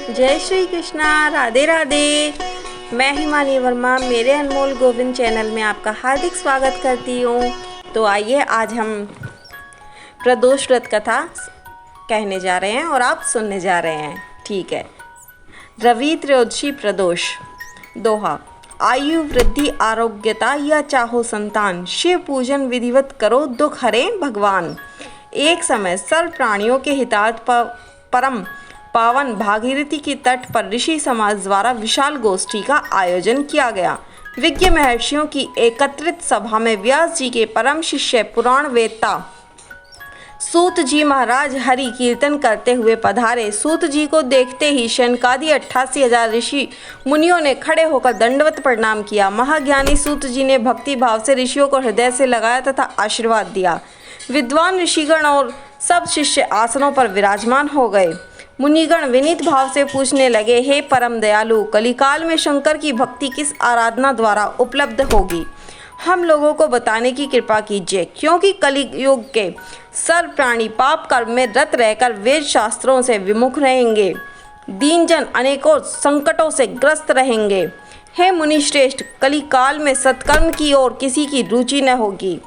जय श्री कृष्णा, राधे राधे। मैं हिमानी वर्मा मेरे अनमोल गोविंद चैनल में आपका हार्दिक स्वागत करती हूँ। तो आइए आज हम प्रदोष व्रत कथा कहने जा रहे हैं और आप सुनने जा रहे हैं। ठीक है। रवि त्रयोदशी प्रदोष। दोहा। आयु वृद्धि आरोग्यता या चाहो संतान, शिव पूजन विधिवत करो दुख हरे भगवान। एक समय सर्व प्राणियों के हितार्थ परम पावन भागीरथी के तट पर ऋषि समाज द्वारा विशाल गोष्ठी का आयोजन किया गया। विज्ञ महर्षियों की एकत्रित सभा में व्यास जी के परम शिष्य पुराण वेत्ता सूत जी महाराज हरि कीर्तन करते हुए पधारे। सूत जी को देखते ही शनकादि 88,000 ऋषि मुनियों ने खड़े होकर दंडवत प्रणाम किया। महाज्ञानी सूत जी ने भक्ति भाव से ऋषियों को हृदय से लगाया तथा आशीर्वाद दिया। विद्वान ऋषिगण और सब शिष्य आसनों पर विराजमान हो गए। मुनिगण विनीत भाव से पूछने लगे, हे परम दयालु, कलिकाल में शंकर की भक्ति किस आराधना द्वारा उपलब्ध होगी? हम लोगों को बताने की कृपा कीजिए, क्योंकि कलियुग के सर्व प्राणी पाप कर्म में रत रहकर वेद शास्त्रों से विमुख रहेंगे। दीनजन अनेकों संकटों से ग्रस्त रहेंगे। हे मुनिश्रेष्ठ, कलिकाल में सत्कर्म की ओर किसी की रुचि न होगी।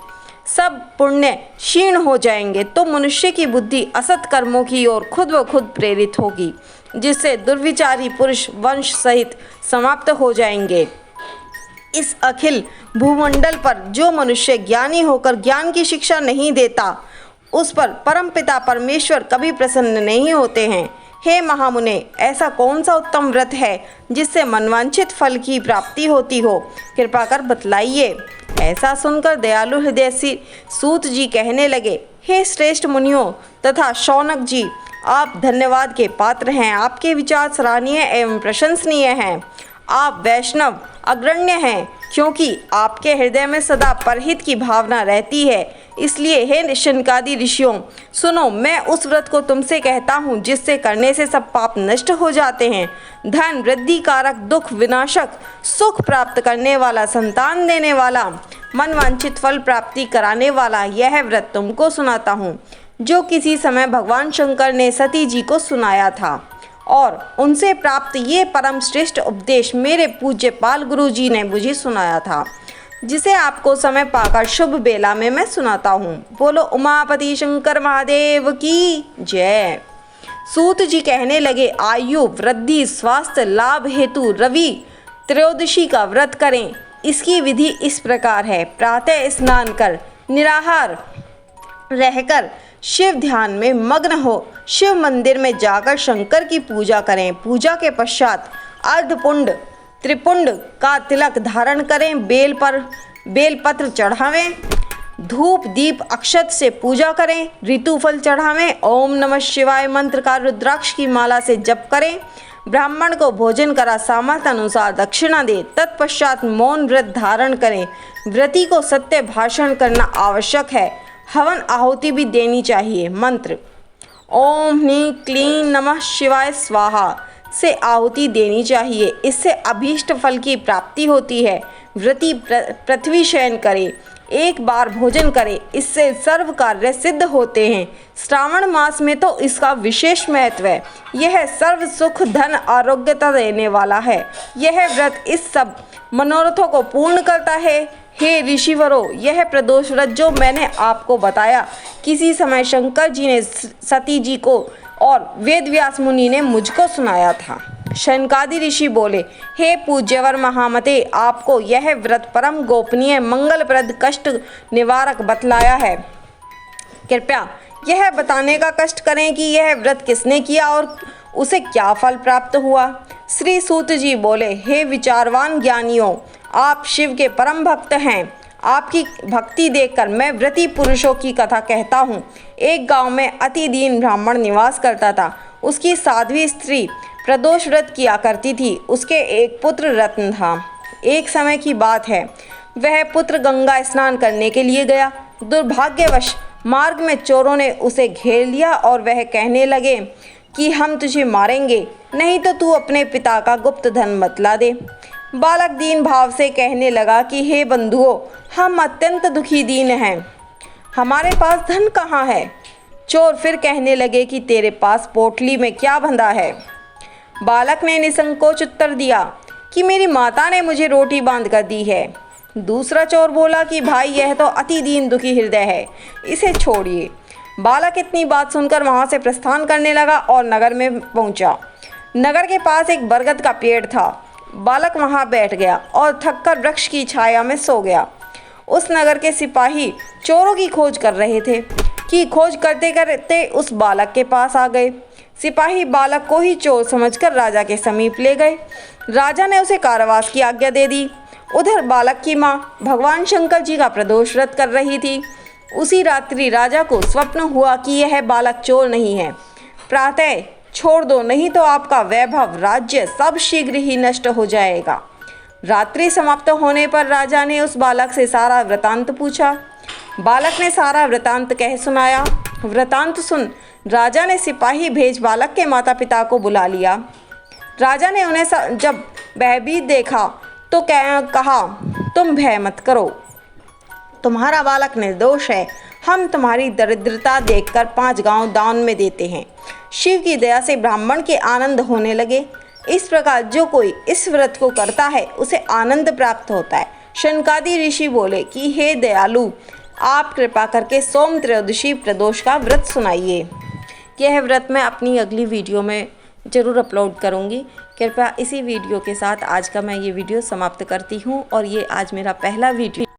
सब पुण्य क्षीण हो जाएंगे तो मनुष्य की बुद्धि असत कर्मों की ओर खुद ब खुद प्रेरित होगी, जिससे दुर्विचारी पुरुष वंश सहित समाप्त हो जाएंगे। इस अखिल भूमंडल पर जो मनुष्य ज्ञानी होकर ज्ञान की शिक्षा नहीं देता, उस पर परमपिता परमेश्वर कभी प्रसन्न नहीं होते हैं। हे महामुने, ऐसा कौन सा उत्तम व्रत है जिससे मनवांछित फल की प्राप्ति होती हो? कृपा कर बतलाइए। ऐसा सुनकर दयालु हृदय सूत जी कहने लगे, हे श्रेष्ठ मुनियों तथा शौनक जी, आप धन्यवाद के पात्र हैं। आपके विचार सराहनीय एवं प्रशंसनीय हैं। आप वैष्णव अग्रण्य हैं, क्योंकि आपके हृदय में सदा परहित की भावना रहती है। इसलिए हे शनकादि ऋषियों, सुनो, मैं उस व्रत को तुमसे कहता हूँ जिससे करने से सब पाप नष्ट हो जाते हैं। धन वृद्धि कारक, दुख विनाशक, सुख प्राप्त करने वाला, संतान देने वाला, मनवांछित फल प्राप्ति कराने वाला यह व्रत तुमको सुनाता हूँ, जो किसी समय भगवान शंकर ने सती जी को सुनाया था और उनसे प्राप्त ये परम श्रेष्ठ उपदेश मेरे पूज्य पाल गुरु जी ने मुझे सुनाया था, जिसे आपको समय पाकर शुभ बेला में मैं सुनाता हूँ। बोलो उमापति शंकर महादेव की जय। सूत जी कहने लगे, आयु वृद्धि स्वास्थ्य लाभ हेतु रवि त्रयोदशी का व्रत करें। इसकी विधि इस प्रकार है। प्रातः स्नान कर निराहार रहकर शिव ध्यान में मग्न हो शिव मंदिर में जाकर शंकर की पूजा करें। पूजा के पश्चात अर्धपुंड त्रिपुंड का तिलक धारण करें। बेलपत्र चढ़ावें। धूप दीप अक्षत से पूजा करें। ऋतुफल चढ़ावें। ओम नमः शिवाय मंत्र का रुद्राक्ष की माला से जप करें। ब्राह्मण को भोजन करा सामर्थ्य अनुसार दक्षिणा दे। तत्पश्चात मौन व्रत धारण करें। व्रती को सत्य भाषण करना आवश्यक है। हवन आहुति भी देनी चाहिए। मंत्र ओम ह्रीं क्लीं नमः शिवाय स्वाहा से आहुति देनी चाहिए। इससे अभीष्ट फल की प्राप्ति होती है। व्रती पृथ्वी शयन करे, एक बार भोजन करे, इससे सर्व कार्य सिद्ध होते हैं। श्रावण मास में तो इसका विशेष महत्व है। यह सर्व सुख धन आरोग्यता देने वाला है। यह व्रत इस सब मनोरथों को पूर्ण करता है। हे ऋषिवरों, यह प्रदोष व्रत जो मैंने आपको बताया, किसी समय शंकर जी ने सती जी को और वेद व्यास मुनि ने मुझको सुनाया था। शनकादि ऋषि बोले, हे पूज्यवर महामते, आपको यह व्रत परम गोपनीय मंगलप्रद कष्ट निवारक बतलाया है। कृपया यह बताने का कष्ट करें कि यह व्रत किसने किया और उसे क्या फल प्राप्त हुआ। श्री सूत जी बोले, हे विचारवान ज्ञानियों, आप शिव के परम भक्त हैं। आपकी भक्ति देखकर मैं व्रती पुरुषों की कथा कहता हूँ। एक गांव में अति दीन ब्राह्मण निवास करता था। उसकी साध्वी स्त्री प्रदोष व्रत किया करती थी। उसके एक पुत्र रत्न था। एक समय की बात है, वह पुत्र गंगा स्नान करने के लिए गया। दुर्भाग्यवश मार्ग में चोरों ने उसे घेर लिया और वह कहने लगे कि हम तुझे मारेंगे, नहीं तो तू अपने पिता का गुप्त धन बतला दे। बालक दीन भाव से कहने लगा कि हे बंधुओं, हम अत्यंत दुखी दीन हैं, हमारे पास धन कहाँ है। चोर फिर कहने लगे कि तेरे पास पोटली में क्या बंधा है। बालक ने निसंकोच उत्तर दिया कि मेरी माता ने मुझे रोटी बांध कर दी है। दूसरा चोर बोला कि भाई यह तो अति दीन दुखी हृदय है, इसे छोड़िए। बालक इतनी बात सुनकर वहां से प्रस्थान करने लगा और नगर में पहुंचा। नगर के पास एक बरगद का पेड़ था। बालक वहां बैठ गया और थककर वृक्ष की छाया में सो गया। उस नगर के सिपाही चोरों की खोज कर रहे थे कि खोज करते करते उस बालक के पास आ गए। सिपाही बालक को ही चोर समझकर राजा के समीप ले गए। राजा ने उसे कारावास की आज्ञा दे दी। उधर बालक की माँ भगवान शंकर जी का प्रदोष व्रत कर रही थी। उसी रात्रि राजा को स्वप्न हुआ कि यह बालक चोर नहीं है। प्रातः छोड़ दो, नहीं तो आपका वैभव राज्य सब शीघ्र ही नष्ट हो जाएगा। रात्रि समाप्त होने पर राजा ने उस बालक से सारा वृतांत पूछा। बालक ने सारा वृतांत कह सुनाया। वृतांत सुन राजा ने सिपाही भेज बालक के माता पिता को बुला लिया। राजा ने उन्हें जब भयभीत देखा तो कहा, तुम भय मत करो, तुम्हारा बालक निर्दोष है। हम तुम्हारी दरिद्रता देखकर 5 गांव दान में देते हैं। शिव की दया से ब्राह्मण के आनंद होने लगे। इस प्रकार जो कोई इस व्रत को करता है उसे आनंद प्राप्त होता है। शनकादि ऋषि बोले कि हे दयालु, आप कृपा करके सोम त्रयोदशी प्रदोष का व्रत सुनाइए। यह व्रत मैं अपनी अगली वीडियो में ज़रूर अपलोड करूँगी। कृपया इसी वीडियो के साथ आज का मैं ये वीडियो समाप्त करती हूँ और ये आज मेरा पहला वीडियो